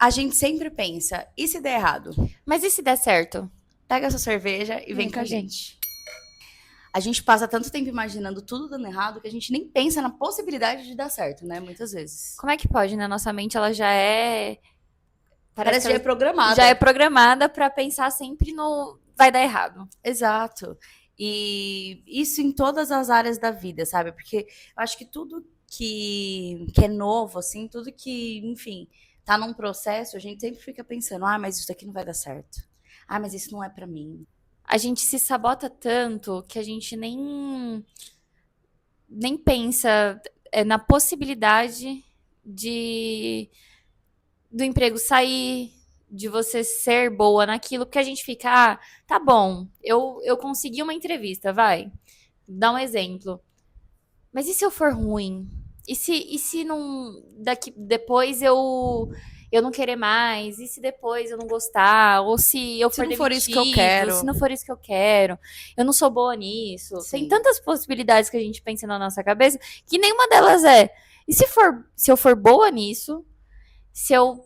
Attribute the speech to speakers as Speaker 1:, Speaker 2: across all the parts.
Speaker 1: a gente sempre pensa, e se der errado?
Speaker 2: Mas e se der certo?
Speaker 1: Pega a sua cerveja e vem com a gente. A gente passa tanto tempo imaginando tudo dando errado que a gente nem pensa na possibilidade de dar certo, né? Muitas vezes.
Speaker 2: Como é que pode, né? Nossa mente, ela já é. Parece
Speaker 1: Parece
Speaker 2: que
Speaker 1: que já é
Speaker 2: ela já é
Speaker 1: programada.
Speaker 2: programada pra pensar sempre no vai dar errado.
Speaker 1: Exato. E isso em todas as áreas da vida, sabe? Porque eu acho que tudo que é novo, assim, tudo que, enfim, tá num processo, a gente sempre fica pensando, ah, mas isso daqui não vai dar certo. Ah, mas isso não é pra mim.
Speaker 2: A gente se sabota tanto que a gente nem pensa na possibilidade de do emprego sair, de você ser boa naquilo, porque a gente fica, ah, tá bom, eu consegui uma entrevista, vai. Dá um exemplo. Mas e se eu for ruim? E se não daqui depois eu não querer mais? E se depois eu não gostar? Ou se eu
Speaker 1: Se
Speaker 2: for
Speaker 1: não for isso que eu
Speaker 2: demitido? Se
Speaker 1: quero,
Speaker 2: não for isso que eu quero? Eu não sou boa nisso. Tem
Speaker 1: sim.
Speaker 2: tantas possibilidades que a gente pensa na nossa cabeça que nenhuma delas é. E se eu for boa nisso? Se eu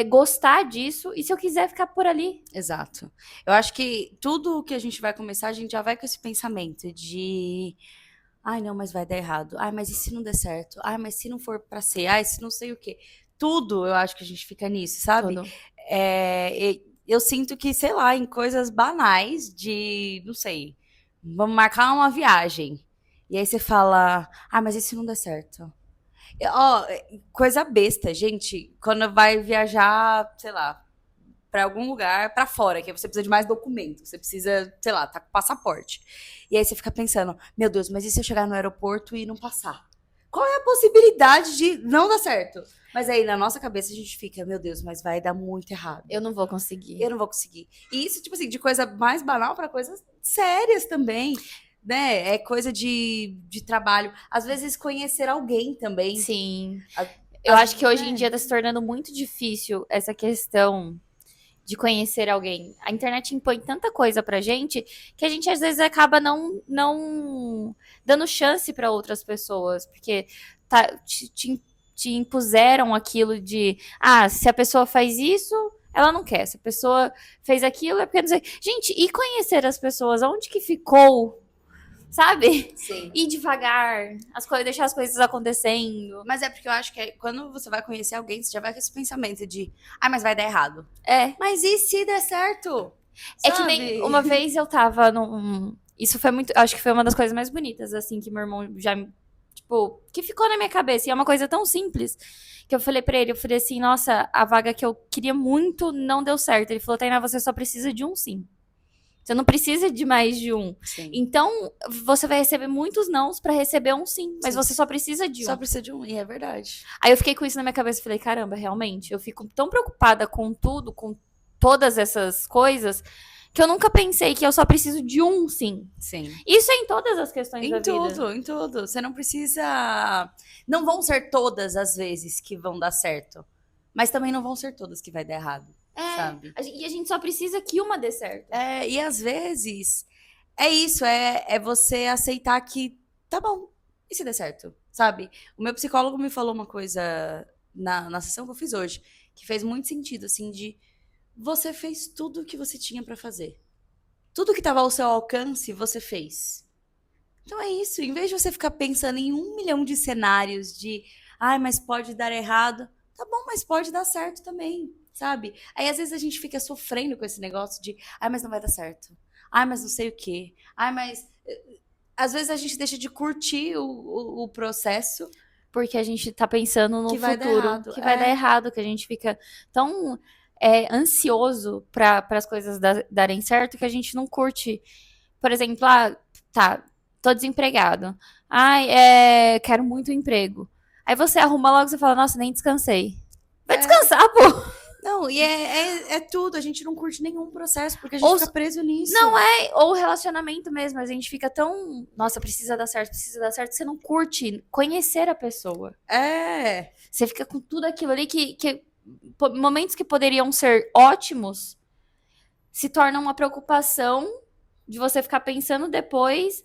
Speaker 2: gostar disso? E se eu quiser ficar por ali?
Speaker 1: Exato. Eu acho que tudo que a gente vai começar, a gente já vai com esse pensamento de, ai, não, mas vai dar errado. Ai, mas e se não der certo? Ai, mas se não for pra ser? Ai, se não sei o quê. Tudo eu acho que a gente fica nisso, sabe?
Speaker 2: Tudo.
Speaker 1: Eu sinto que, sei lá, em coisas banais de, não sei, vamos marcar uma viagem. E aí você fala, ah, mas e se não der certo? Ó, coisa besta, gente, quando vai viajar, sei lá, para algum lugar para fora, que você precisa de mais documentos, você precisa, sei lá, tá com passaporte. E aí você fica pensando, meu Deus, mas e se eu chegar no aeroporto e não passar? Qual é a possibilidade de não dar certo? Mas aí na nossa cabeça a gente fica, meu Deus, mas vai dar muito errado.
Speaker 2: Eu não vou conseguir.
Speaker 1: Eu não vou conseguir. E isso, tipo assim, de coisa mais banal para coisas sérias também. Né? É coisa de trabalho. Às vezes conhecer alguém também.
Speaker 2: Sim.
Speaker 1: A-
Speaker 2: Eu acho que hoje em
Speaker 1: né?
Speaker 2: dia está se tornando muito difícil essa questão de conhecer alguém. A internet impõe tanta coisa pra gente que a gente às vezes acaba não dando chance para outras pessoas, porque te impuseram aquilo de, ah, se a pessoa faz isso, ela não quer. Se a pessoa fez aquilo, é porque não sei. Gente, e conhecer as pessoas? Onde que ficou? Sabe?
Speaker 1: Sim.
Speaker 2: Ir devagar, as coisas, deixar as coisas acontecendo.
Speaker 1: Mas é porque eu acho que quando você vai conhecer alguém, você já vai com esse pensamento de, ah, mas vai dar errado.
Speaker 2: É,
Speaker 1: Mas e se der certo?
Speaker 2: é que nem uma
Speaker 1: Sabe?
Speaker 2: vez eu tava num. Isso foi muito. Acho que foi uma das coisas mais bonitas, assim, que meu irmão já. Tipo, que ficou na minha cabeça. E é uma coisa tão simples que eu falei pra ele: eu falei assim, nossa, a vaga que eu queria muito não deu certo. Ele falou, Tainá, você só precisa de um sim. Você não precisa de mais de um.
Speaker 1: Sim,
Speaker 2: Então, você vai receber muitos nãos pra receber um sim, mas
Speaker 1: sim.
Speaker 2: você só precisa de
Speaker 1: Só
Speaker 2: um.
Speaker 1: precisa de um, e é verdade.
Speaker 2: Aí eu fiquei com isso na minha cabeça e falei, caramba, realmente, eu fico tão preocupada com tudo, com todas essas coisas, que eu nunca pensei que eu só preciso de um sim.
Speaker 1: Sim.
Speaker 2: Isso é em todas as questões da
Speaker 1: Em
Speaker 2: vida.
Speaker 1: tudo, em tudo. Você não precisa. Não vão ser todas as vezes que vão dar certo. Mas também não vão ser todas que vai dar errado. Sabe?
Speaker 2: E a gente só precisa que uma dê certo.
Speaker 1: E às vezes é isso, é você aceitar que tá bom, e se der certo, sabe? O meu psicólogo me falou uma coisa na sessão que eu fiz hoje, que fez muito sentido, assim, de você fez tudo o que você tinha pra fazer. Tudo que estava ao seu alcance, você fez. Então é isso, em vez de você ficar pensando em um milhão de cenários de, ai, mas pode dar errado, tá bom, mas pode dar certo também, sabe? Aí às vezes a gente fica sofrendo com esse negócio de, ai, mas não vai dar certo. Ai, mas não sei o quê. Ai, mas. Às vezes a gente deixa de curtir o processo
Speaker 2: Porque a gente tá pensando no
Speaker 1: que vai dar
Speaker 2: futuro,
Speaker 1: errado.
Speaker 2: que vai dar errado, que a gente fica tão ansioso para as coisas darem certo que a gente não curte. Por exemplo, ah, tá, tô desempregado. Ai, quero muito emprego. Aí você arruma logo e você fala, nossa, nem descansei. Vai
Speaker 1: É.
Speaker 2: descansar, pô.
Speaker 1: Não, e é tudo. A gente não curte nenhum processo porque a gente
Speaker 2: Ou,
Speaker 1: fica preso
Speaker 2: não
Speaker 1: nisso.
Speaker 2: é, ou relacionamento mesmo. A gente fica tão, nossa, precisa dar certo, que você não curte conhecer a pessoa.
Speaker 1: É.
Speaker 2: Você fica com tudo aquilo ali que momentos que poderiam ser ótimos se tornam uma preocupação de você ficar pensando depois,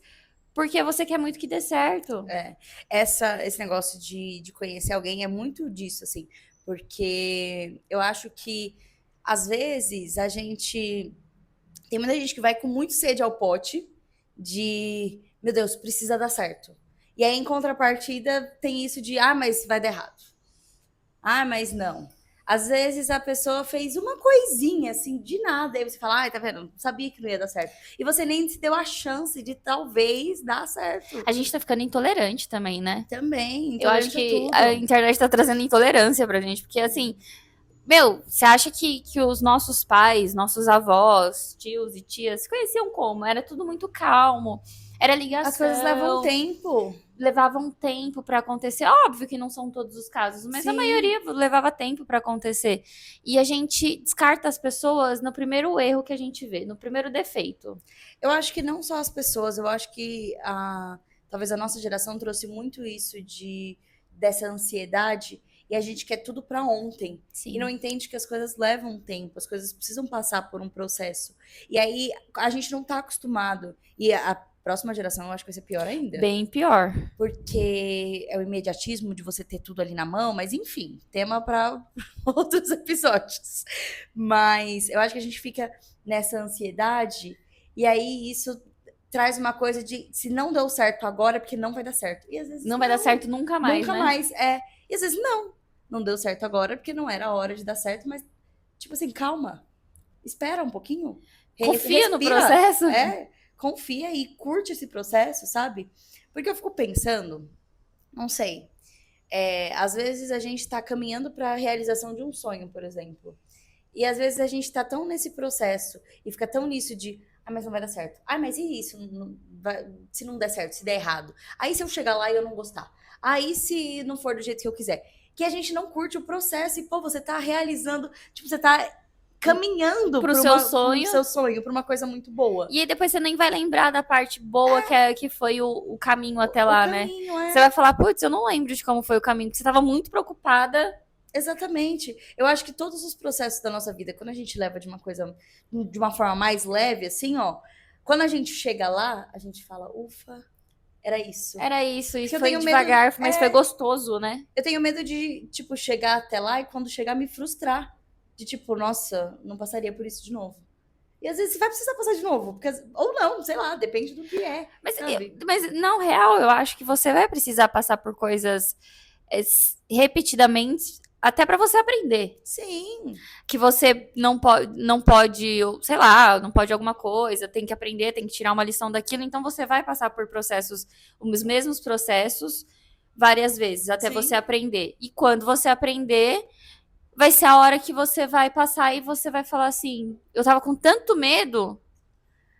Speaker 2: porque você quer muito que dê certo.
Speaker 1: É. Esse negócio de conhecer alguém é muito disso, assim. Porque eu acho que, às vezes, a gente. Tem muita gente que vai com muito sede ao pote de, meu Deus, precisa dar certo. E aí, em contrapartida, tem isso de, mas vai dar errado. Mas não. Às vezes a pessoa fez uma coisinha assim, de nada, aí você fala, tá vendo? Não sabia que não ia dar certo. E você nem se deu a chance de talvez dar certo.
Speaker 2: A gente tá ficando intolerante também, né?
Speaker 1: Também,
Speaker 2: Eu acho
Speaker 1: intolerante a
Speaker 2: que
Speaker 1: tudo.
Speaker 2: a internet tá trazendo intolerância pra gente, porque assim, meu, você acha que os nossos pais, nossos avós, tios e tias se conheciam como? Era tudo muito calmo, era
Speaker 1: As coisas levam
Speaker 2: ligação,
Speaker 1: tempo.
Speaker 2: levava um tempo pra acontecer. Óbvio que não são todos os casos, mas a
Speaker 1: Sim.
Speaker 2: maioria levava tempo pra acontecer. E a gente descarta as pessoas no primeiro erro que a gente vê, no primeiro defeito.
Speaker 1: Eu acho que não só as pessoas, eu acho que talvez a nossa geração trouxe muito isso dessa ansiedade e a gente quer tudo para ontem.
Speaker 2: Sim.
Speaker 1: E não entende que as coisas levam tempo, as coisas precisam passar por um processo. E aí a gente não tá acostumado. E a próxima geração eu acho que vai ser pior ainda.
Speaker 2: Bem pior.
Speaker 1: Porque é o imediatismo de você ter tudo ali na mão, mas enfim, tema para outros episódios. Mas eu acho que a gente fica nessa ansiedade e aí isso traz uma coisa de se não deu certo agora, é porque não vai dar certo. E às vezes
Speaker 2: não vai dar certo nunca mais,
Speaker 1: nunca
Speaker 2: né?
Speaker 1: mais, E às vezes não deu certo agora, porque não era a hora de dar certo, mas tipo assim, calma. Espera um pouquinho.
Speaker 2: Confia no
Speaker 1: Respira.
Speaker 2: processo.
Speaker 1: Confia e curte esse processo, sabe? Porque eu fico pensando, não sei, às vezes a gente tá caminhando para a realização de um sonho, por exemplo. E às vezes a gente tá tão nesse processo e fica tão nisso de, mas não vai dar certo. Mas e isso? Se não der certo, se der errado? Aí se eu chegar lá e eu não gostar? Aí se não for do jeito que eu quiser? Que a gente não curte o processo e, pô, você tá realizando, tipo, você tá caminhando
Speaker 2: pro seu
Speaker 1: sonho, pra uma coisa muito boa.
Speaker 2: E aí depois você nem vai lembrar da parte boa que foi o caminho até lá, né?
Speaker 1: Caminho,
Speaker 2: Você vai falar, putz, eu não lembro de como foi o caminho, porque você tava muito preocupada.
Speaker 1: Exatamente. Eu acho que todos os processos da nossa vida, quando a gente leva de uma forma mais leve, assim, ó, quando a gente chega lá, a gente fala, ufa, era isso.
Speaker 2: Era isso, e
Speaker 1: Porque
Speaker 2: foi devagar, mas foi gostoso, né?
Speaker 1: Eu tenho medo de, tipo, chegar até lá e quando chegar me frustrar. De tipo, nossa, não passaria por isso de novo. E às vezes você vai precisar passar de novo. Ou não, sei lá, depende do que é.
Speaker 2: Mas não, real, eu acho que você vai precisar passar por coisas repetidamente, até pra você aprender.
Speaker 1: Sim.
Speaker 2: Que você não pode, sei lá, não pode alguma coisa, tem que aprender, tem que tirar uma lição daquilo. Então você vai passar por processos, os mesmos processos, várias vezes, até você aprender. E quando você aprender, vai ser a hora que você vai passar e você vai falar assim, eu tava com tanto medo,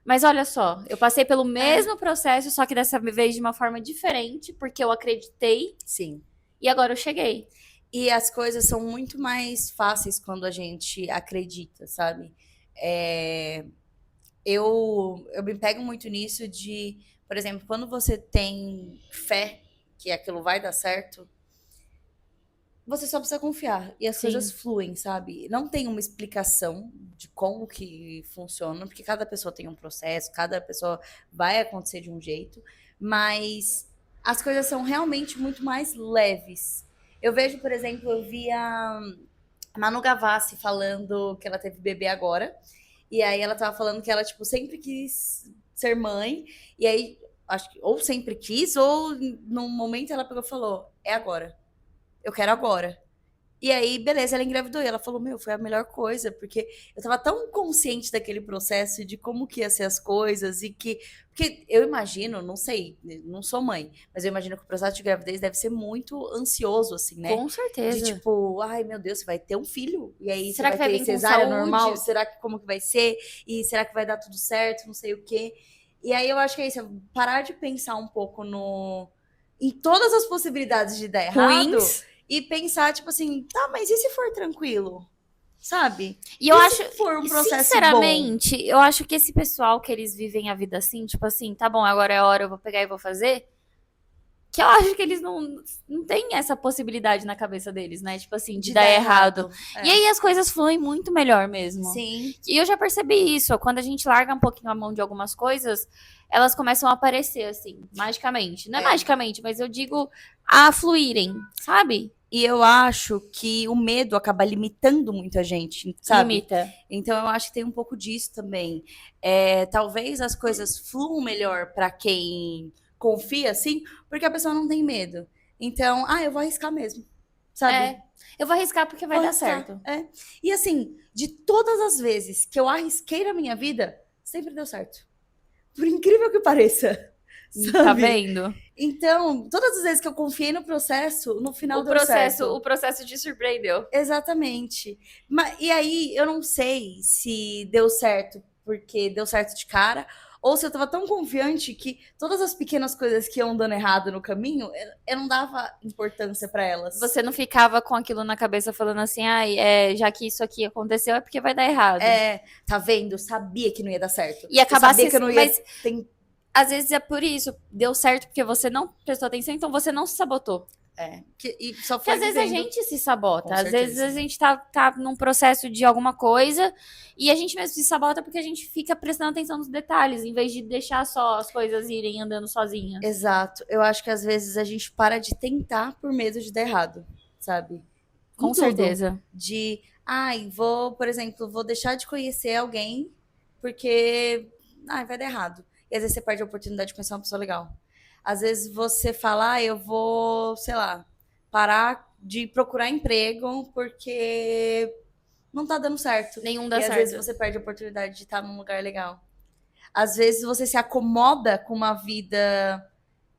Speaker 2: mas olha só, eu passei pelo mesmo processo, só que dessa vez de uma forma diferente, porque eu acreditei.
Speaker 1: Sim.
Speaker 2: E agora eu cheguei.
Speaker 1: E as coisas são muito mais fáceis quando a gente acredita, sabe? Eu me pego muito nisso de, por exemplo, quando você tem fé que aquilo vai dar certo, você só precisa confiar e as coisas fluem, sabe? Não tem uma explicação de como que funciona, porque cada pessoa tem um processo, cada pessoa vai acontecer de um jeito, mas as coisas são realmente muito mais leves. Eu vejo, por exemplo, eu vi a Manu Gavassi falando que ela teve bebê agora, e aí ela tava falando que ela, tipo, sempre quis ser mãe, e aí, acho que ou sempre quis, ou num momento ela pegou e falou, é agora. Eu quero agora. E aí, beleza, ela engravidou. E ela falou, foi a melhor coisa, porque eu tava tão consciente daquele processo de como que ia ser as coisas e que... Porque eu imagino, não sei, não sou mãe, mas eu imagino que o processo de gravidez deve ser muito ansioso, assim, né?
Speaker 2: Com certeza.
Speaker 1: De tipo, ai meu Deus, você vai ter um filho. E aí
Speaker 2: será
Speaker 1: você
Speaker 2: vai
Speaker 1: ter
Speaker 2: vir
Speaker 1: cesárea
Speaker 2: com
Speaker 1: normal? Será que como que vai ser? E será que vai dar tudo certo? Não sei o quê. E aí eu acho que é isso, parar de pensar um pouco em todas as possibilidades de dar errado.
Speaker 2: Ruins.
Speaker 1: E pensar, tipo assim, mas e se for tranquilo? Sabe?
Speaker 2: E eu acho,
Speaker 1: se for um processo
Speaker 2: sinceramente, eu acho que esse pessoal que eles vivem a vida assim, tipo assim, tá bom, agora é a hora, eu vou pegar e vou fazer. Que eu acho que eles não têm essa possibilidade na cabeça deles, né? Tipo assim, de dar errado. E aí as coisas fluem muito melhor mesmo.
Speaker 1: Sim.
Speaker 2: E eu já percebi isso. Quando a gente larga um pouquinho a mão de algumas coisas, elas começam a aparecer, assim, magicamente. Não é magicamente, mas eu digo a fluírem, sabe?
Speaker 1: E eu acho que o medo acaba limitando muito a gente, sabe?
Speaker 2: Limita.
Speaker 1: Então eu acho que tem um pouco disso também. Talvez as coisas fluam melhor para quem confia, assim, porque a pessoa não tem medo. Então, eu vou arriscar mesmo, sabe?
Speaker 2: É. Eu vou arriscar porque vai
Speaker 1: Vou
Speaker 2: dar
Speaker 1: arriscar.
Speaker 2: certo.
Speaker 1: E assim, de todas as vezes que eu arrisquei na minha vida, sempre deu certo. Por incrível que pareça,
Speaker 2: Tá
Speaker 1: sabe?
Speaker 2: vendo?
Speaker 1: Então, todas as vezes que eu confiei no processo, no final deu certo.
Speaker 2: O processo te surpreendeu.
Speaker 1: Exatamente. E aí, eu não sei se deu certo porque deu certo de cara, ou se eu tava tão confiante que todas as pequenas coisas que iam dando errado no caminho, eu não dava importância pra elas.
Speaker 2: Você não ficava com aquilo na cabeça falando assim, ai, já que isso aqui aconteceu é porque vai dar errado.
Speaker 1: Tá vendo? Eu sabia que não ia dar certo.
Speaker 2: E acabar
Speaker 1: eu sabia que eu não ia.
Speaker 2: Mas às vezes é por isso. Deu certo porque você não prestou atenção, então você não se sabotou.
Speaker 1: E só
Speaker 2: Porque
Speaker 1: foi
Speaker 2: às vezes a
Speaker 1: vivendo.
Speaker 2: gente se sabota.
Speaker 1: Com
Speaker 2: Às vezes
Speaker 1: certeza.
Speaker 2: a gente tá num processo de alguma coisa e a gente mesmo se sabota porque a gente fica prestando atenção nos detalhes, em vez de deixar só as coisas irem andando sozinhas.
Speaker 1: Exato. Eu acho que às vezes a gente para de tentar por medo de dar errado, sabe?
Speaker 2: Com
Speaker 1: Em tudo.
Speaker 2: certeza.
Speaker 1: Por exemplo, vou deixar de conhecer alguém porque, vai dar errado. E às vezes você perde a oportunidade de conhecer uma pessoa legal. Às vezes você fala, eu vou, sei lá, parar de procurar emprego porque não tá dando certo.
Speaker 2: Nenhum dá
Speaker 1: E às
Speaker 2: certo.
Speaker 1: vezes você perde a oportunidade de estar num lugar legal. Às vezes você se acomoda com uma vida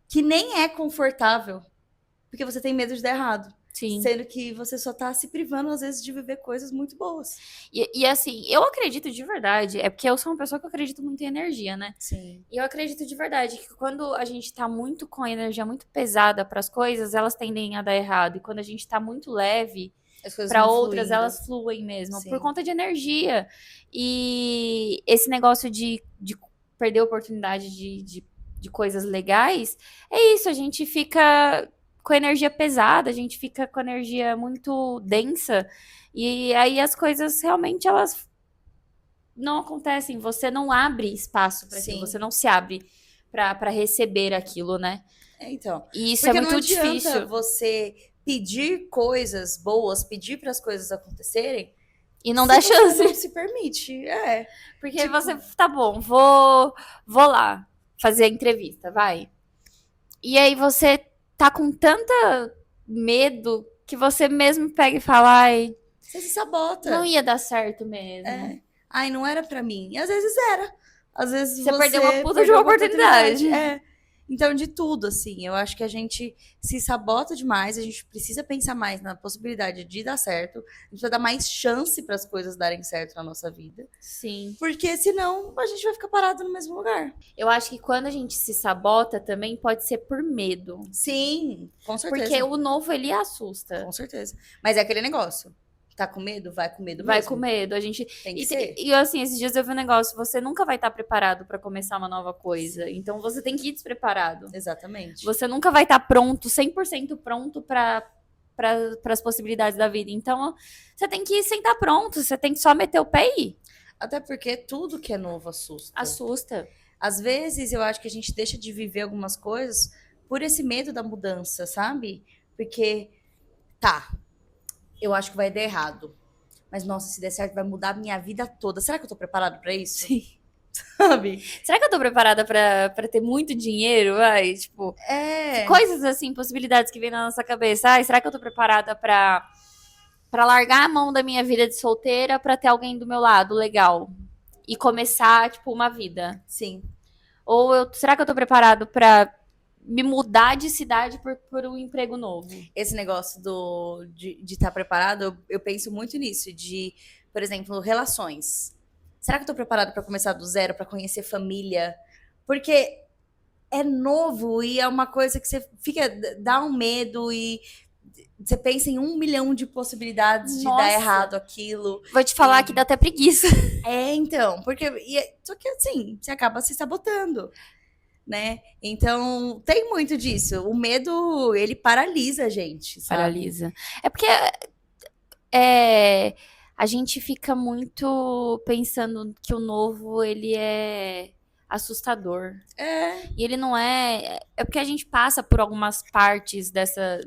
Speaker 1: que nem é confortável, porque você tem medo de dar errado.
Speaker 2: Sim.
Speaker 1: Sendo que você só tá se privando, às vezes, de viver coisas muito boas.
Speaker 2: E assim, eu acredito de verdade, é porque eu sou uma pessoa que eu acredito muito em energia, né?
Speaker 1: Sim.
Speaker 2: E eu acredito de verdade que quando a gente tá muito com a energia muito pesada para as coisas, elas tendem a dar errado. E quando a gente tá muito leve para outras,
Speaker 1: fluindo.
Speaker 2: elas fluem mesmo,
Speaker 1: Sim.
Speaker 2: por conta de energia. E esse negócio de perder a oportunidade de coisas legais, é isso, a gente fica com energia pesada, a gente fica com energia muito densa. E aí as coisas realmente elas não acontecem, você não abre espaço para aquilo,
Speaker 1: Sim.
Speaker 2: você não se abre para receber aquilo, né?
Speaker 1: Então.
Speaker 2: E isso
Speaker 1: Porque
Speaker 2: é muito
Speaker 1: não adianta
Speaker 2: difícil.
Speaker 1: você pedir coisas boas, pedir para as coisas acontecerem
Speaker 2: E não
Speaker 1: se
Speaker 2: dá
Speaker 1: você
Speaker 2: chance.
Speaker 1: não se permite.
Speaker 2: Porque você, tá bom, vou lá fazer a entrevista, vai. E aí você tá com tanta medo que você mesmo pega e fala, ai,
Speaker 1: Você se sabota.
Speaker 2: não ia dar certo mesmo.
Speaker 1: Não era pra mim. E às vezes era. Às vezes
Speaker 2: Você perdeu uma puta de
Speaker 1: perdeu
Speaker 2: uma oportunidade.
Speaker 1: Então, de tudo, assim, eu acho que a gente se sabota demais, a gente precisa pensar mais na possibilidade de dar certo, a gente precisa dar mais chance para as coisas darem certo na nossa vida.
Speaker 2: Sim.
Speaker 1: Porque senão a gente vai ficar parado no mesmo lugar.
Speaker 2: Eu acho que quando a gente se sabota também pode ser por medo.
Speaker 1: Sim, com certeza.
Speaker 2: Porque o novo ele assusta.
Speaker 1: Com certeza. Mas é aquele negócio. Tá com medo? Vai com medo mesmo.
Speaker 2: Vai com medo. A gente
Speaker 1: tem que ser.
Speaker 2: E assim, esses dias eu vi um negócio, você nunca vai estar preparado para começar uma nova coisa. Sim. Então você tem que ir despreparado.
Speaker 1: Exatamente.
Speaker 2: Você nunca vai estar pronto, 100% pronto para as possibilidades da vida. Então você tem que sentar pronto, você tem que só meter o pé e ir.
Speaker 1: Até porque tudo que é novo assusta.
Speaker 2: Assusta.
Speaker 1: Às vezes eu acho que a gente deixa de viver algumas coisas por esse medo da mudança, sabe? Porque, eu acho que vai dar errado. Mas, nossa, se der certo, vai mudar a minha vida toda. Será que eu tô preparado pra isso?
Speaker 2: Sim.
Speaker 1: Sabe?
Speaker 2: Será que eu tô preparada pra ter muito dinheiro? Ai, tipo, coisas assim, possibilidades que vêm na nossa cabeça. Ai, será que eu tô preparada pra largar a mão da minha vida de solteira pra ter alguém do meu lado legal? E começar, tipo, uma vida.
Speaker 1: Sim.
Speaker 2: Ou será que eu tô preparado pra me mudar de cidade por um emprego novo?
Speaker 1: Esse negócio de estar preparado, eu penso muito nisso. Por exemplo, relações. Será que eu tô preparado pra começar do zero, pra conhecer família? Porque é novo e é uma coisa que você dá um medo e você pensa em 1 milhão de possibilidades de dar errado aquilo.
Speaker 2: Vou te falar que dá até preguiça.
Speaker 1: Então, só que assim, você acaba se sabotando, né? Então, tem muito disso. O medo, ele paralisa a gente, sabe?
Speaker 2: Paralisa. É porque a gente fica muito pensando que o novo, ele é assustador. E ele não é... É porque a gente passa por algumas partes dessa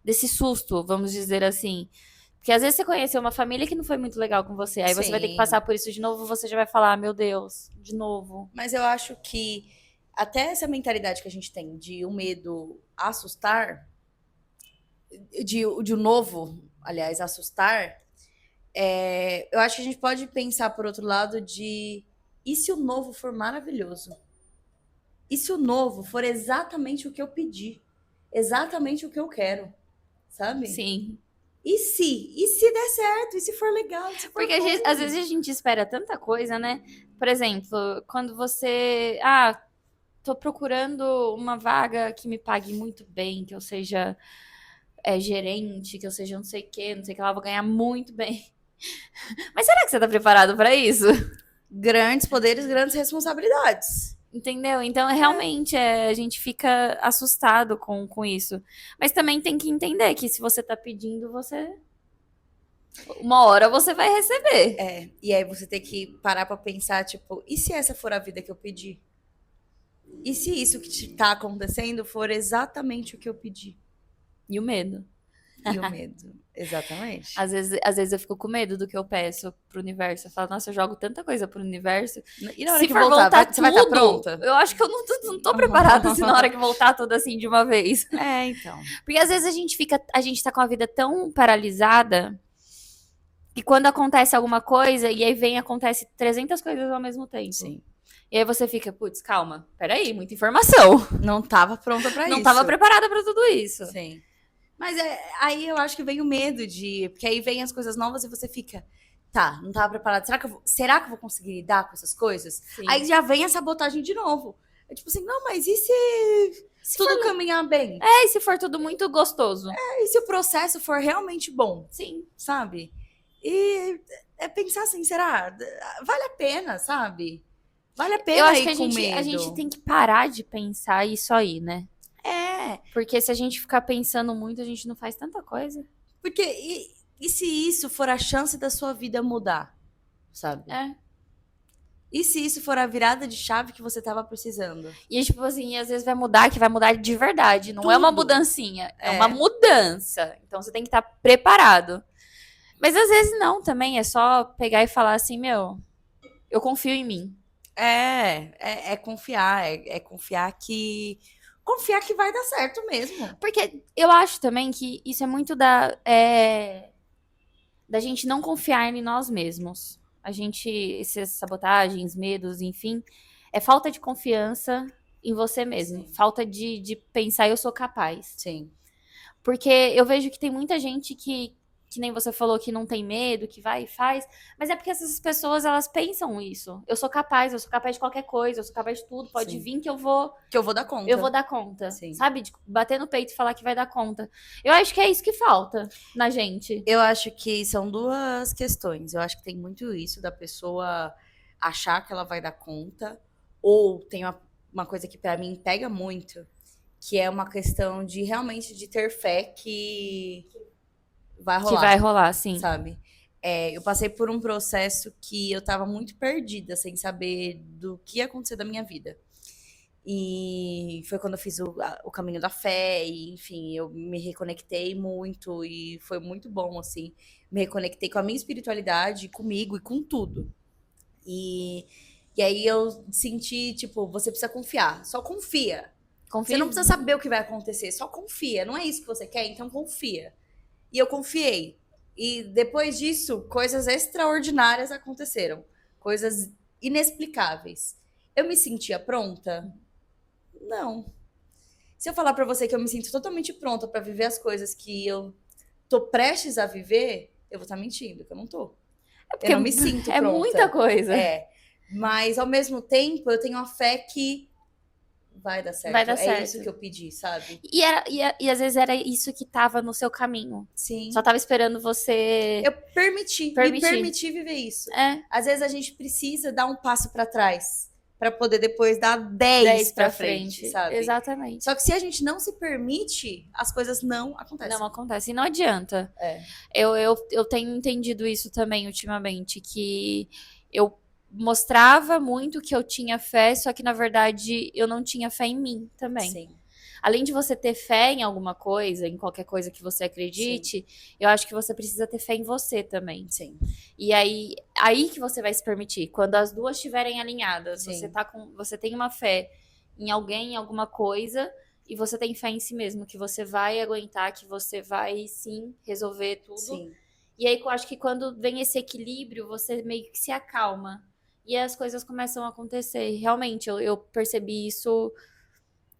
Speaker 2: desse susto, vamos dizer assim. Porque às vezes você conheceu uma família que não foi muito legal com você, aí você vai ter que
Speaker 1: Sim.
Speaker 2: passar por isso de novo, você já vai falar, meu Deus, de novo.
Speaker 1: Mas eu acho que até essa mentalidade que a gente tem de o medo assustar, de o novo, aliás, assustar, eu acho que a gente pode pensar por outro lado de e se o novo for maravilhoso? E se o novo for exatamente o que eu pedi? Exatamente o que eu quero, sabe?
Speaker 2: Sim.
Speaker 1: E se? E se der certo? E se for legal? E se for
Speaker 2: Porque
Speaker 1: bom?
Speaker 2: às vezes a gente espera tanta coisa, né? Por exemplo, quando você. Tô procurando uma vaga que me pague muito bem, que eu seja gerente, que eu seja não sei o quê, não sei o que lá, vou ganhar muito bem. Mas será que você tá preparado pra isso?
Speaker 1: Grandes poderes, grandes responsabilidades.
Speaker 2: Entendeu? Então, realmente, a gente fica assustado com isso. Mas também tem que entender que se você tá pedindo, você. Uma hora você vai receber.
Speaker 1: E aí você tem que parar pra pensar, tipo, e se essa for a vida que eu pedi? E se isso que tá acontecendo for exatamente o que eu pedi?
Speaker 2: E o medo.
Speaker 1: E o medo. Exatamente.
Speaker 2: Às vezes eu fico com medo do que eu peço pro universo. Eu falo, nossa, eu jogo tanta coisa pro universo.
Speaker 1: E na hora
Speaker 2: Se
Speaker 1: que
Speaker 2: for
Speaker 1: voltar,
Speaker 2: voltar
Speaker 1: você vai estar
Speaker 2: tudo,
Speaker 1: pronta?
Speaker 2: eu acho que eu não tô preparada se na hora que voltar tudo assim de uma vez.
Speaker 1: Então.
Speaker 2: Porque às vezes a gente tá com a vida tão paralisada que quando acontece alguma coisa e aí acontece 300 coisas ao mesmo tempo.
Speaker 1: Sim.
Speaker 2: E aí você fica, putz, calma, peraí, muita informação.
Speaker 1: Não tava pronta pra isso.
Speaker 2: Não tava preparada pra tudo isso.
Speaker 1: Sim. Mas aí eu acho que vem o medo de. Porque aí vem as coisas novas e você fica. Tá, não tava preparada. Será que eu vou conseguir lidar com essas coisas?
Speaker 2: Sim.
Speaker 1: Aí já vem a sabotagem de novo. É tipo assim, não, mas e se tudo caminhar bem?
Speaker 2: E se for tudo muito gostoso?
Speaker 1: E se o processo for realmente bom?
Speaker 2: Sim.
Speaker 1: Sabe? E é pensar assim, será? Vale a pena, sabe? Vale a pena
Speaker 2: Eu acho
Speaker 1: ir
Speaker 2: que
Speaker 1: com
Speaker 2: a
Speaker 1: medo.
Speaker 2: gente tem que parar de pensar isso aí, né? Porque se a gente ficar pensando muito, a gente não faz tanta coisa.
Speaker 1: Porque e se isso for a chance da sua vida mudar? Sabe? E se isso for a virada de chave que você tava precisando?
Speaker 2: E tipo assim, às vezes vai mudar, que vai mudar de verdade. Não é uma
Speaker 1: Tudo.
Speaker 2: mudancinha, é uma mudança. Então você tem que estar preparado. Mas às vezes não também, é só pegar e falar assim, meu, eu confio em mim.
Speaker 1: É confiar, é confiar que. Confiar que vai dar certo mesmo.
Speaker 2: Porque eu acho também que isso é muito da gente não confiar em nós mesmos. A gente, essas sabotagens, medos, enfim, é falta de confiança em você mesmo.
Speaker 1: Sim.
Speaker 2: Falta de pensar, eu sou capaz.
Speaker 1: Sim.
Speaker 2: Porque eu vejo que tem muita gente que nem você falou, que não tem medo, que vai e faz. Mas é porque essas pessoas, elas pensam isso. Eu sou capaz de qualquer coisa, eu sou capaz de tudo. Pode
Speaker 1: Sim.
Speaker 2: vir que eu vou
Speaker 1: dar conta.
Speaker 2: eu vou dar conta.
Speaker 1: Sim.
Speaker 2: Sabe? De bater no peito e falar que vai dar conta. Eu acho que é isso que falta na gente.
Speaker 1: Eu acho que são duas questões. Eu acho que tem muito isso da pessoa achar que ela vai dar conta. Ou tem uma coisa que pra mim pega muito, que é uma questão de realmente de ter fé que vai rolar.
Speaker 2: Que vai rolar, sim.
Speaker 1: Sabe? Eu passei por um processo que eu tava muito perdida, sem saber do que ia acontecer da minha vida. E foi quando eu fiz o caminho da fé, e enfim, eu me reconectei muito, e foi muito bom, assim. Me reconectei com a minha espiritualidade, comigo e com tudo. E aí eu senti, tipo, você precisa confiar, só confia.
Speaker 2: Confia.
Speaker 1: Você não precisa saber o que vai acontecer, só confia. Não é isso que você quer, então confia. E eu confiei. E depois disso, coisas extraordinárias aconteceram. Coisas inexplicáveis. Eu me sentia pronta? Não. Se eu falar pra você que eu me sinto totalmente pronta pra viver as coisas que eu tô prestes a viver, eu vou estar mentindo, que eu não tô. Eu não me sinto pronta.
Speaker 2: É muita coisa.
Speaker 1: Mas, ao mesmo tempo, eu tenho a fé que vai dar certo.
Speaker 2: Vai dar certo.
Speaker 1: É isso que eu pedi, sabe?
Speaker 2: E às vezes era isso que tava no seu caminho.
Speaker 1: Sim.
Speaker 2: Só tava esperando você.
Speaker 1: Eu me permiti viver isso. Às vezes a gente precisa dar um passo pra trás pra poder depois dar 10 pra frente, sabe?
Speaker 2: Exatamente.
Speaker 1: Só que se a gente não se permite, as coisas não acontecem.
Speaker 2: Não acontece. E não adianta. Eu tenho entendido isso também ultimamente, que eu mostrava muito que eu tinha fé, só que na verdade eu não tinha fé em mim também.
Speaker 1: Sim.
Speaker 2: além de você ter fé em alguma coisa, em qualquer coisa que você acredite, eu acho que você precisa ter fé em você também.
Speaker 1: Sim,
Speaker 2: E aí que você vai se permitir. Quando as duas estiverem alinhadas,
Speaker 1: sim,
Speaker 2: você tem uma fé em alguém, em alguma coisa, e você tem fé em si mesmo, que você vai aguentar, que você vai sim resolver tudo.
Speaker 1: sim.
Speaker 2: E aí eu acho que quando vem esse equilíbrio, você meio que se acalma. E as coisas começam a acontecer. E realmente, eu percebi isso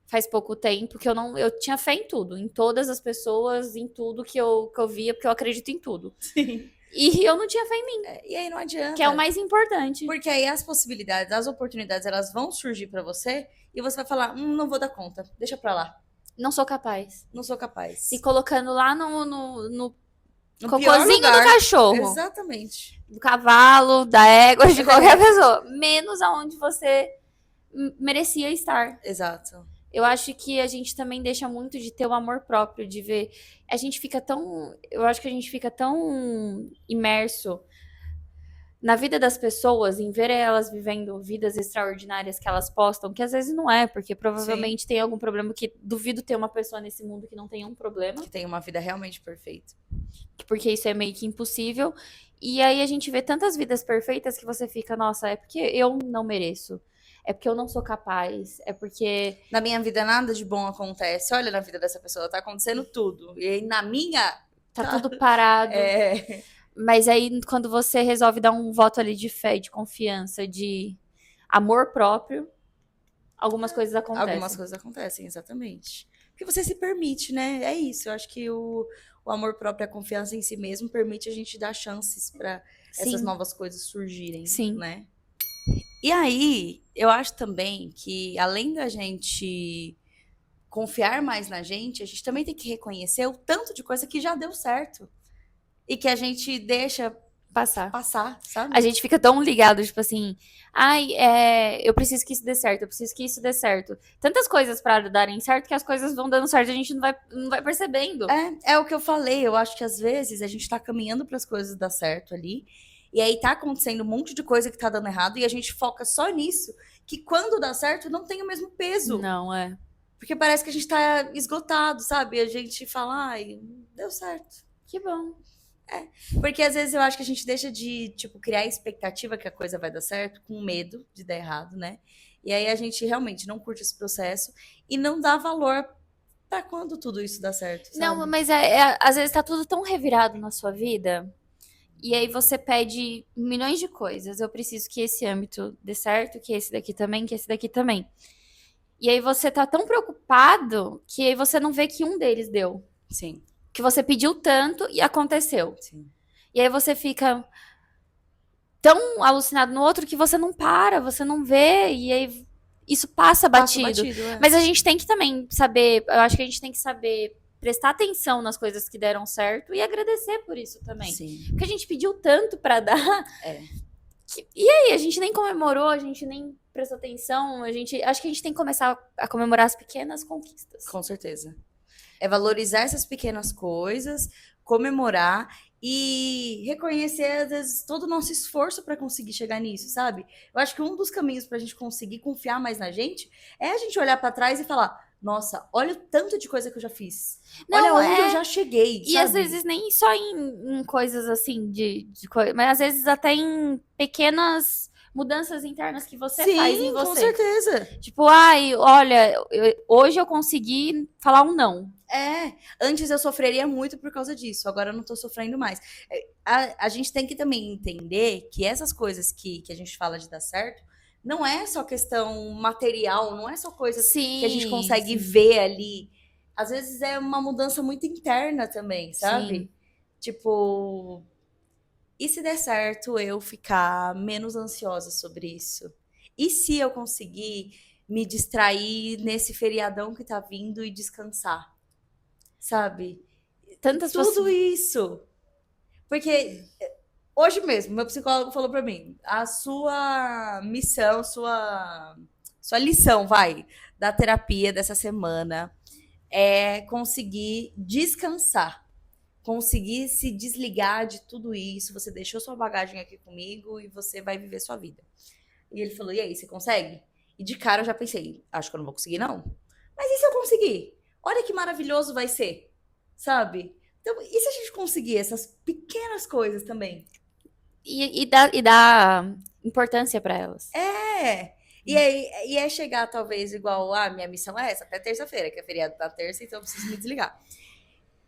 Speaker 2: faz pouco tempo, que eu tinha fé em tudo, em todas as pessoas, em tudo que eu via, porque eu acredito em tudo.
Speaker 1: Sim.
Speaker 2: E eu não tinha fé em mim,
Speaker 1: E aí não
Speaker 2: que é o
Speaker 1: adianta.
Speaker 2: mais importante.
Speaker 1: Porque aí as possibilidades, as oportunidades, elas vão surgir pra você e você vai falar, não vou dar conta, deixa pra lá,
Speaker 2: Não sou capaz.
Speaker 1: não sou
Speaker 2: Se
Speaker 1: capaz.
Speaker 2: colocando lá no
Speaker 1: No pior
Speaker 2: cocôzinho do
Speaker 1: lugar,
Speaker 2: cachorro,
Speaker 1: exatamente,
Speaker 2: do cavalo, da égua, de qualquer
Speaker 1: é,
Speaker 2: pessoa. Menos aonde você merecia estar.
Speaker 1: exato.
Speaker 2: Eu acho que a gente também deixa muito de ter o amor próprio, de ver. A gente fica tão. Eu acho que a gente fica tão imerso na vida das pessoas, em ver elas vivendo vidas extraordinárias que elas postam, que às vezes não é, porque
Speaker 1: Sim,
Speaker 2: provavelmente tem algum problema que duvido ter uma pessoa nesse mundo que não tenha um problema,
Speaker 1: que tem uma vida realmente perfeita.
Speaker 2: porque isso é meio que impossível. E aí a gente vê tantas vidas perfeitas que você fica, nossa, é porque eu não mereço. É porque eu não sou capaz. É porque
Speaker 1: Na minha vida nada de bom acontece. Olha na vida dessa pessoa, tá acontecendo tudo. E aí na minha,
Speaker 2: tá tudo
Speaker 1: tá,
Speaker 2: parado.
Speaker 1: é,
Speaker 2: Mas aí, quando você resolve dar um voto ali de fé, de confiança, de amor próprio, algumas coisas
Speaker 1: algumas
Speaker 2: acontecem.
Speaker 1: coisas acontecem, exatamente. Porque você se permite, né? É isso. Eu acho que o amor próprio, a confiança em si mesmo, permite a gente dar chances para essas
Speaker 2: Sim,
Speaker 1: novas coisas surgirem,
Speaker 2: sim,
Speaker 1: né? E aí, eu acho também que, além da gente confiar mais na gente, a gente também tem que reconhecer o tanto de coisa que já deu certo e que a gente deixa
Speaker 2: passar.
Speaker 1: passar,
Speaker 2: A
Speaker 1: sabe?
Speaker 2: gente fica tão ligado, tipo assim, ai, eu preciso que isso dê certo, eu preciso que isso dê certo. Tantas coisas para darem certo que as coisas vão dando certo e a gente não vai percebendo.
Speaker 1: É o que eu falei. Eu acho que às vezes a gente tá caminhando para as coisas dar certo ali, e aí tá acontecendo um monte de coisa que tá dando errado, e a gente foca só nisso, que quando dá certo não tem o mesmo peso.
Speaker 2: Não, é.
Speaker 1: Porque parece que a gente tá esgotado, sabe? A gente fala, ai, deu certo.
Speaker 2: Que bom.
Speaker 1: Porque às vezes eu acho que a gente deixa de, tipo, criar expectativa que a coisa vai dar certo, com medo de dar errado, né? E aí a gente realmente não curte esse processo e não dá valor pra quando tudo isso dá certo,
Speaker 2: Não,
Speaker 1: sabe?
Speaker 2: mas às vezes tá tudo tão revirado na sua vida. E aí você pede milhões de coisas. Eu preciso que esse âmbito dê certo, que esse daqui também, que esse daqui também. E aí você tá tão preocupado que aí você não vê que um deles deu.
Speaker 1: Sim,
Speaker 2: Que você pediu tanto e aconteceu.
Speaker 1: sim.
Speaker 2: E aí você fica tão alucinado no outro que você não para, você não vê. E aí isso passa
Speaker 1: Passa
Speaker 2: batido.
Speaker 1: batido, é.
Speaker 2: Mas a gente tem que também saber. Eu acho que a gente tem que saber prestar atenção nas coisas que deram certo e agradecer por isso também.
Speaker 1: Sim,
Speaker 2: Porque a gente pediu tanto pra dar.
Speaker 1: é,
Speaker 2: E aí, a gente nem comemorou, a gente nem prestou atenção, acho que a gente tem que começar a comemorar as pequenas conquistas.
Speaker 1: com certeza. É valorizar essas pequenas coisas, comemorar e reconhecer, às vezes, todo o nosso esforço para conseguir chegar nisso, sabe? Eu acho que um dos caminhos para a gente conseguir confiar mais na gente é a gente olhar para trás e falar: nossa, olha o tanto de coisa que eu já fiz. Olha
Speaker 2: Não,
Speaker 1: onde eu já cheguei,
Speaker 2: e às
Speaker 1: sabe?
Speaker 2: vezes nem só em coisas assim mas às vezes até em pequenas mudanças internas que você faz em
Speaker 1: Sim, com
Speaker 2: você.
Speaker 1: certeza.
Speaker 2: Tipo, ai, olha, hoje eu consegui falar um não.
Speaker 1: É, antes eu sofreria muito por causa disso, agora eu não tô sofrendo mais. A gente tem que também entender que essas coisas que a gente fala de dar certo, não é só questão material, não é só coisas que a gente
Speaker 2: Sim,
Speaker 1: consegue
Speaker 2: sim,
Speaker 1: ver ali. Às vezes é uma mudança muito interna também,
Speaker 2: sim.
Speaker 1: sabe? Tipo, e se der certo eu ficar menos ansiosa sobre isso? E se eu conseguir me distrair nesse feriadão que tá vindo e descansar? Sabe?
Speaker 2: Tantas
Speaker 1: Tudo
Speaker 2: possibilidades.
Speaker 1: isso. Porque hoje mesmo, meu psicólogo falou pra mim: a sua missão, sua lição, vai, da terapia dessa semana é conseguir descansar. Conseguir se desligar de tudo isso. Você deixou sua bagagem aqui comigo e você vai viver sua vida. E ele falou: e aí, você consegue? E de cara eu já pensei: acho que eu não vou conseguir, não. Mas e se eu conseguir? Olha que maravilhoso vai ser, sabe? Então, e se a gente conseguir essas pequenas coisas também?
Speaker 2: E dá importância pra elas.
Speaker 1: É. E é chegar, talvez, igual, minha missão é essa, até terça-feira, que é feriado da terça, então eu preciso me desligar.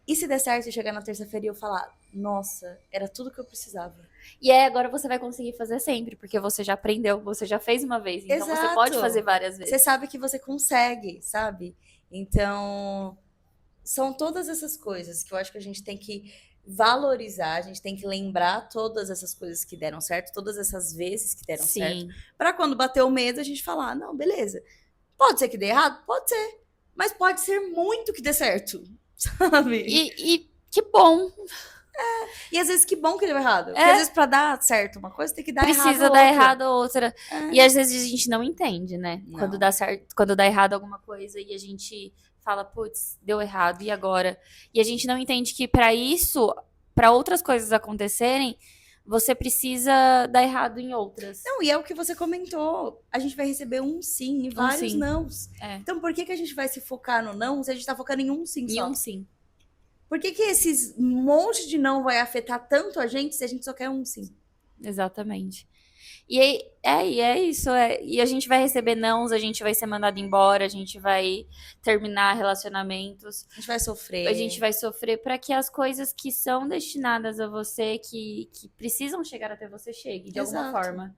Speaker 1: E se der certo, eu chegar na terça-feira e eu falar, nossa, era tudo que eu precisava.
Speaker 2: E aí agora você vai conseguir fazer sempre, porque você já aprendeu, você já fez uma vez, então você
Speaker 1: Exato.
Speaker 2: pode fazer várias
Speaker 1: Você
Speaker 2: vezes.
Speaker 1: sabe que você consegue, sabe? Então, são todas essas coisas que eu acho que a gente tem que valorizar, a gente tem que lembrar todas essas coisas que deram certo, todas essas vezes que deram certo,
Speaker 2: Sim.
Speaker 1: para quando bater o medo a gente falar, não, beleza. Pode ser que dê errado? Pode ser. Mas pode ser muito que dê certo, sabe?
Speaker 2: E que bom.
Speaker 1: E às vezes que bom que deu errado. Porque às vezes pra dar certo uma coisa tem que dar errado
Speaker 2: Precisa
Speaker 1: outra.
Speaker 2: dar errado outra.
Speaker 1: É.
Speaker 2: E às vezes a gente não entende, né?
Speaker 1: Não.
Speaker 2: Quando dá certo, quando dá errado alguma coisa e a gente fala, putz, deu errado, e agora? E a gente não entende que pra isso, pra outras coisas acontecerem, você precisa dar errado em outras.
Speaker 1: Não, e é o que você comentou. A gente vai receber um sim e vários
Speaker 2: sim.
Speaker 1: nãos.
Speaker 2: É.
Speaker 1: Então por que a gente vai se focar no não se a gente tá focando em um sim
Speaker 2: E
Speaker 1: só?
Speaker 2: um sim.
Speaker 1: Por que esses monte de não vai afetar tanto a gente se a gente só quer um sim?
Speaker 2: Exatamente. E é isso. E a gente vai receber nãos, a gente vai ser mandado embora, a gente vai terminar relacionamentos,
Speaker 1: A gente vai sofrer.
Speaker 2: a gente vai sofrer para que as coisas que são destinadas a você, que precisam chegar até você, chegue de alguma
Speaker 1: Exato.
Speaker 2: forma.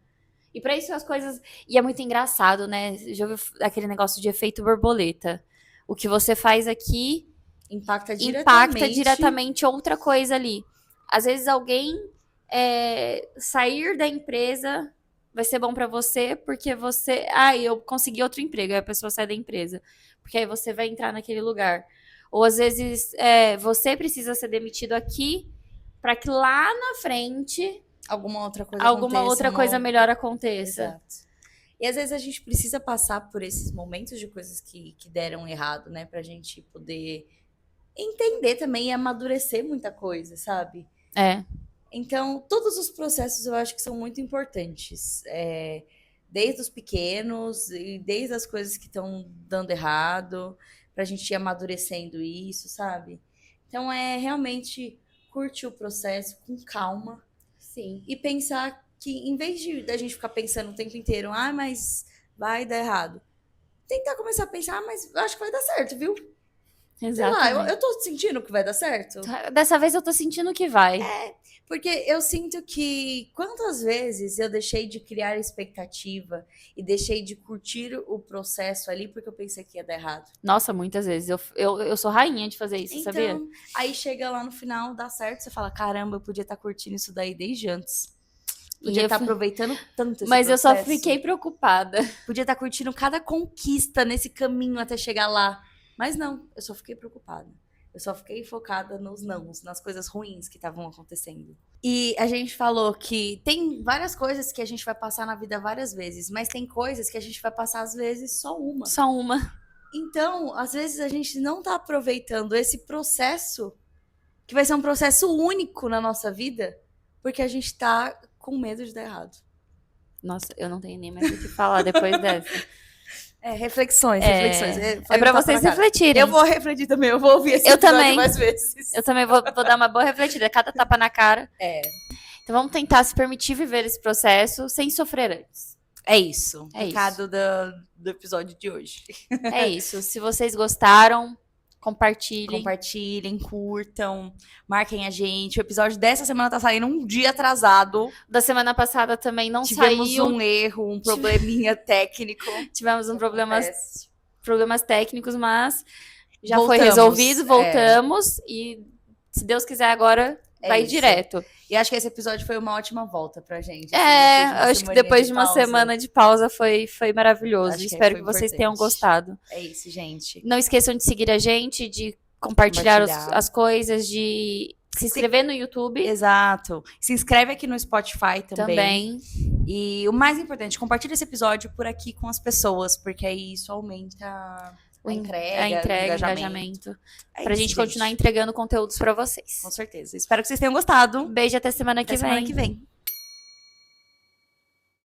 Speaker 2: E para isso as coisas. E é muito engraçado, né? Já ouviu aquele negócio de efeito borboleta? O que você faz aqui
Speaker 1: impacta
Speaker 2: diretamente outra coisa ali. Às vezes alguém sair da empresa vai ser bom pra você porque você... eu consegui outro emprego. Aí a pessoa sai da empresa. Porque aí você vai entrar naquele lugar. Ou às vezes você precisa ser demitido aqui pra que lá na frente
Speaker 1: alguma
Speaker 2: outra coisa melhor aconteça.
Speaker 1: Exato. E às vezes a gente precisa passar por esses momentos de coisas que deram errado, né? Pra gente poder entender também e amadurecer muita coisa, sabe? Então, todos os processos eu acho que são muito importantes. Desde os pequenos e desde as coisas que estão dando errado, pra gente ir amadurecendo isso, sabe? Então, é realmente curtir o processo com calma.
Speaker 2: Sim.
Speaker 1: E pensar que, em vez da gente ficar pensando o tempo inteiro, mas vai dar errado. Tentar começar a pensar, mas eu acho que vai dar certo, viu?
Speaker 2: Exatamente.
Speaker 1: Sei lá, eu tô sentindo que vai dar certo.
Speaker 2: Dessa vez eu tô sentindo que vai.
Speaker 1: Porque eu sinto que quantas vezes eu deixei de criar expectativa e deixei de curtir o processo ali porque eu pensei que ia dar errado.
Speaker 2: Nossa, muitas vezes. Eu sou rainha de fazer isso,
Speaker 1: Então,
Speaker 2: sabia?
Speaker 1: Aí chega lá no final, dá certo, você fala, caramba, eu podia estar curtindo isso daí desde antes. Podia estar aproveitando tanto esse
Speaker 2: Mas
Speaker 1: processo.
Speaker 2: eu só fiquei preocupada.
Speaker 1: Podia estar curtindo cada conquista nesse caminho até chegar lá. Mas não, eu só fiquei preocupada. Eu só fiquei focada nos nãos, nas coisas ruins que estavam acontecendo. E a gente falou que tem várias coisas que a gente vai passar na vida várias vezes, mas tem coisas que a gente vai passar às vezes só uma.
Speaker 2: Só uma.
Speaker 1: Então, às vezes a gente não tá aproveitando esse processo, que vai ser um processo único na nossa vida, porque a gente tá com medo de dar errado.
Speaker 2: Nossa, eu não tenho nem mais o que falar depois dessa.
Speaker 1: Reflexões.
Speaker 2: É pra vocês refletirem.
Speaker 1: Eu vou refletir também, eu vou ouvir esse episódio mais vezes.
Speaker 2: Eu também vou dar uma boa refletida, cada tapa na cara. Então vamos tentar se permitir viver esse processo sem sofrer antes.
Speaker 1: É isso.
Speaker 2: É
Speaker 1: recado do episódio de hoje.
Speaker 2: É isso. Se vocês gostaram, compartilhem,
Speaker 1: curtam, marquem a gente. O episódio dessa semana tá saindo um dia atrasado.
Speaker 2: Da semana passada também não
Speaker 1: Tivemos
Speaker 2: saiu.
Speaker 1: um erro, um probleminha técnico.
Speaker 2: Tivemos problemas técnicos, mas já
Speaker 1: Voltamos,
Speaker 2: foi resolvido, voltamos. E se Deus quiser agora, vai
Speaker 1: isso.
Speaker 2: direto.
Speaker 1: E acho que esse episódio foi uma ótima volta pra gente.
Speaker 2: Acho que depois de uma semana de pausa foi maravilhoso. Espero que vocês tenham gostado.
Speaker 1: É isso, gente.
Speaker 2: Não esqueçam de seguir a gente, de compartilhar as coisas, de se inscrever no YouTube.
Speaker 1: Exato. Se inscreve aqui no Spotify
Speaker 2: também.
Speaker 1: E o mais importante, compartilha esse episódio por aqui com as pessoas, porque aí isso aumenta a entrega, o engajamento. Pra gente continuar entregando conteúdos pra vocês. Com certeza. Espero que vocês tenham gostado.
Speaker 2: Beijo, até semana que vem.